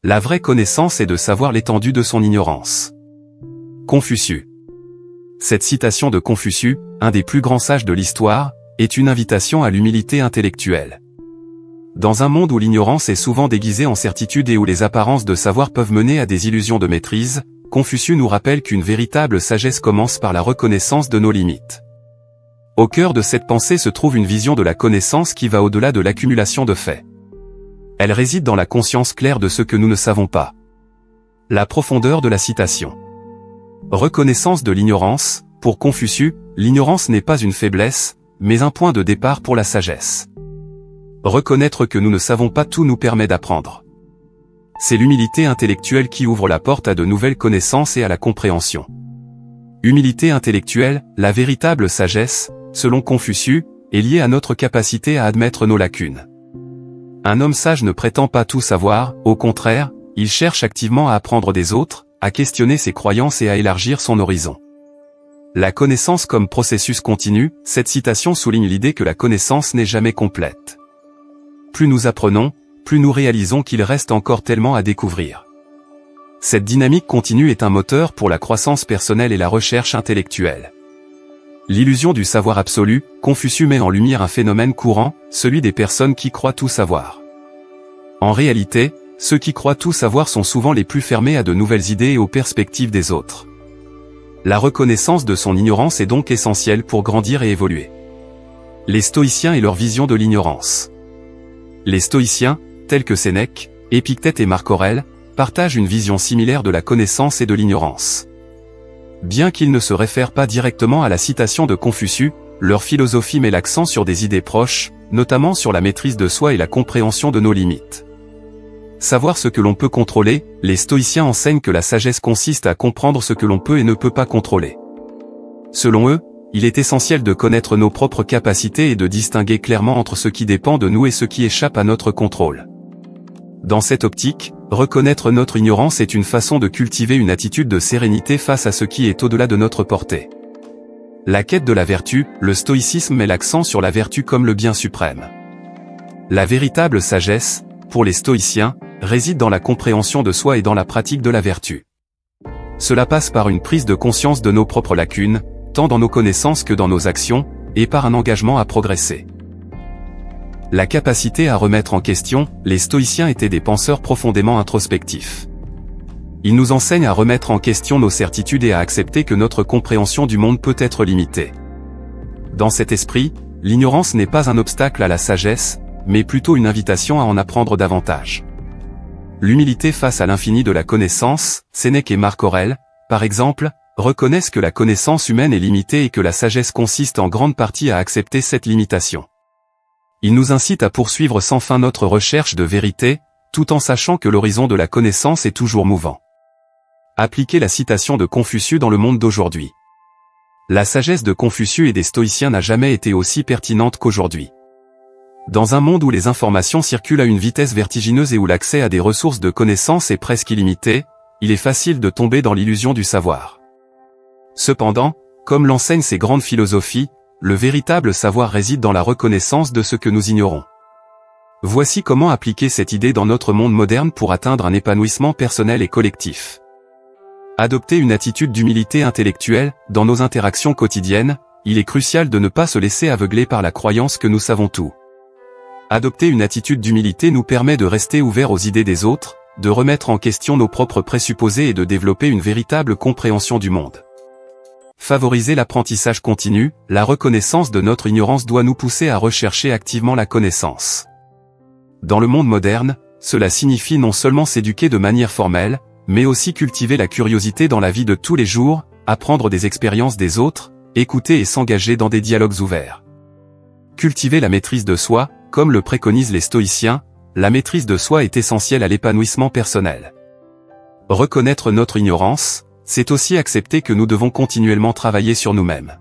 La vraie connaissance est de savoir l'étendue de son ignorance. Confucius. Cette citation de Confucius, un des plus grands sages de l'histoire, est une invitation à l'humilité intellectuelle. Dans un monde où l'ignorance est souvent déguisée en certitude et où les apparences de savoir peuvent mener à des illusions de maîtrise, Confucius nous rappelle qu'une véritable sagesse commence par la reconnaissance de nos limites. Au cœur de cette pensée se trouve une vision de la connaissance qui va au-delà de l'accumulation de faits. Elle réside dans la conscience claire de ce que nous ne savons pas. La profondeur de la citation. Reconnaissance de l'ignorance. Pour Confucius, l'ignorance n'est pas une faiblesse, mais un point de départ pour la sagesse. Reconnaître que nous ne savons pas tout nous permet d'apprendre. C'est l'humilité intellectuelle qui ouvre la porte à de nouvelles connaissances et à la compréhension. Humilité intellectuelle, la véritable sagesse, selon Confucius, est liée à notre capacité à admettre nos lacunes. Un homme sage ne prétend pas tout savoir, au contraire, il cherche activement à apprendre des autres, à questionner ses croyances et à élargir son horizon. La connaissance comme processus continu, cette citation souligne l'idée que la connaissance n'est jamais complète. Plus nous apprenons, plus nous réalisons qu'il reste encore tellement à découvrir. Cette dynamique continue est un moteur pour la croissance personnelle et la recherche intellectuelle. L'illusion du savoir absolu, Confucius met en lumière un phénomène courant, celui des personnes qui croient tout savoir. En réalité, ceux qui croient tout savoir sont souvent les plus fermés à de nouvelles idées et aux perspectives des autres. La reconnaissance de son ignorance est donc essentielle pour grandir et évoluer. Les stoïciens et leur vision de l'ignorance. Les stoïciens, tels que Sénèque, Épictète et Marc Aurèle, partagent une vision similaire de la connaissance et de l'ignorance. Bien qu'ils ne se réfèrent pas directement à la citation de Confucius, leur philosophie met l'accent sur des idées proches, notamment sur la maîtrise de soi et la compréhension de nos limites. Savoir ce que l'on peut contrôler, les stoïciens enseignent que la sagesse consiste à comprendre ce que l'on peut et ne peut pas contrôler. Selon eux, il est essentiel de connaître nos propres capacités et de distinguer clairement entre ce qui dépend de nous et ce qui échappe à notre contrôle. Dans cette optique, reconnaître notre ignorance est une façon de cultiver une attitude de sérénité face à ce qui est au-delà de notre portée. La quête de la vertu, le stoïcisme met l'accent sur la vertu comme le bien suprême. La véritable sagesse, pour les stoïciens, réside dans la compréhension de soi et dans la pratique de la vertu. Cela passe par une prise de conscience de nos propres lacunes, tant dans nos connaissances que dans nos actions, et par un engagement à progresser. La capacité à remettre en question, les stoïciens étaient des penseurs profondément introspectifs. Ils nous enseignent à remettre en question nos certitudes et à accepter que notre compréhension du monde peut être limitée. Dans cet esprit, l'ignorance n'est pas un obstacle à la sagesse, mais plutôt une invitation à en apprendre davantage. L'humilité face à l'infini de la connaissance, Sénèque et Marc Aurèle, par exemple, reconnaissent que la connaissance humaine est limitée et que la sagesse consiste en grande partie à accepter cette limitation. Ils nous incitent à poursuivre sans fin notre recherche de vérité, tout en sachant que l'horizon de la connaissance est toujours mouvant. Appliquer la citation de Confucius dans le monde d'aujourd'hui. La sagesse de Confucius et des stoïciens n'a jamais été aussi pertinente qu'aujourd'hui. Dans un monde où les informations circulent à une vitesse vertigineuse et où l'accès à des ressources de connaissances est presque illimité, il est facile de tomber dans l'illusion du savoir. Cependant, comme l'enseignent ces grandes philosophies, le véritable savoir réside dans la reconnaissance de ce que nous ignorons. Voici comment appliquer cette idée dans notre monde moderne pour atteindre un épanouissement personnel et collectif. Adopter une attitude d'humilité intellectuelle, dans nos interactions quotidiennes, il est crucial de ne pas se laisser aveugler par la croyance que nous savons tout. Adopter une attitude d'humilité nous permet de rester ouverts aux idées des autres, de remettre en question nos propres présupposés et de développer une véritable compréhension du monde. Favoriser l'apprentissage continu, la reconnaissance de notre ignorance doit nous pousser à rechercher activement la connaissance. Dans le monde moderne, cela signifie non seulement s'éduquer de manière formelle, mais aussi cultiver la curiosité dans la vie de tous les jours, apprendre des expériences des autres, écouter et s'engager dans des dialogues ouverts. Cultiver la maîtrise de soi, comme le préconisent les stoïciens, la maîtrise de soi est essentielle à l'épanouissement personnel. Reconnaître notre ignorance, c'est aussi accepter que nous devons continuellement travailler sur nous-mêmes.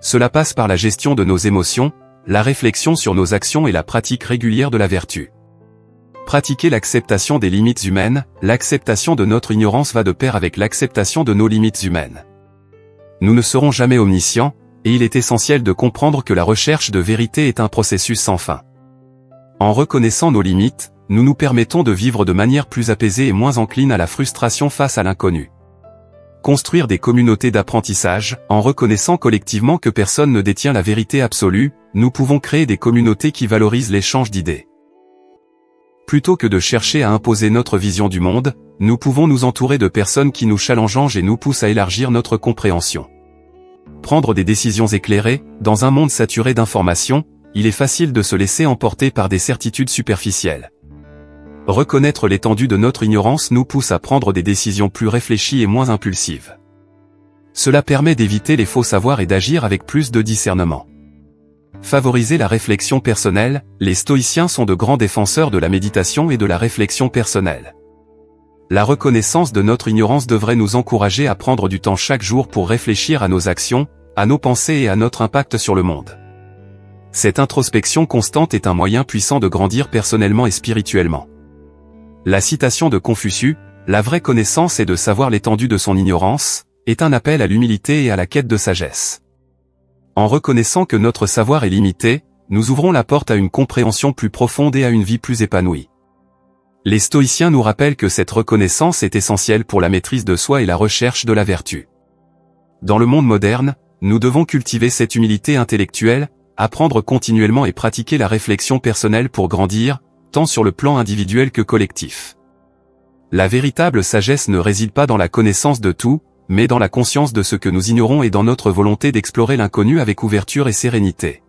Cela passe par la gestion de nos émotions, la réflexion sur nos actions et la pratique régulière de la vertu. Pratiquer l'acceptation des limites humaines, l'acceptation de notre ignorance va de pair avec l'acceptation de nos limites humaines. Nous ne serons jamais omniscients, et il est essentiel de comprendre que la recherche de vérité est un processus sans fin. En reconnaissant nos limites, nous nous permettons de vivre de manière plus apaisée et moins encline à la frustration face à l'inconnu. Construire des communautés d'apprentissage, en reconnaissant collectivement que personne ne détient la vérité absolue, nous pouvons créer des communautés qui valorisent l'échange d'idées. Plutôt que de chercher à imposer notre vision du monde, nous pouvons nous entourer de personnes qui nous challengent et nous poussent à élargir notre compréhension. Prendre des décisions éclairées, dans un monde saturé d'informations, il est facile de se laisser emporter par des certitudes superficielles. Reconnaître l'étendue de notre ignorance nous pousse à prendre des décisions plus réfléchies et moins impulsives. Cela permet d'éviter les faux savoirs et d'agir avec plus de discernement. Favoriser la réflexion personnelle, les stoïciens sont de grands défenseurs de la méditation et de la réflexion personnelle. La reconnaissance de notre ignorance devrait nous encourager à prendre du temps chaque jour pour réfléchir à nos actions, à nos pensées et à notre impact sur le monde. Cette introspection constante est un moyen puissant de grandir personnellement et spirituellement. La citation de Confucius, « La vraie connaissance est de savoir l'étendue de son ignorance », est un appel à l'humilité et à la quête de sagesse. En reconnaissant que notre savoir est limité, nous ouvrons la porte à une compréhension plus profonde et à une vie plus épanouie. Les stoïciens nous rappellent que cette reconnaissance est essentielle pour la maîtrise de soi et la recherche de la vertu. Dans le monde moderne, nous devons cultiver cette humilité intellectuelle, apprendre continuellement et pratiquer la réflexion personnelle pour grandir, tant sur le plan individuel que collectif. La véritable sagesse ne réside pas dans la connaissance de tout, mais dans la conscience de ce que nous ignorons et dans notre volonté d'explorer l'inconnu avec ouverture et sérénité.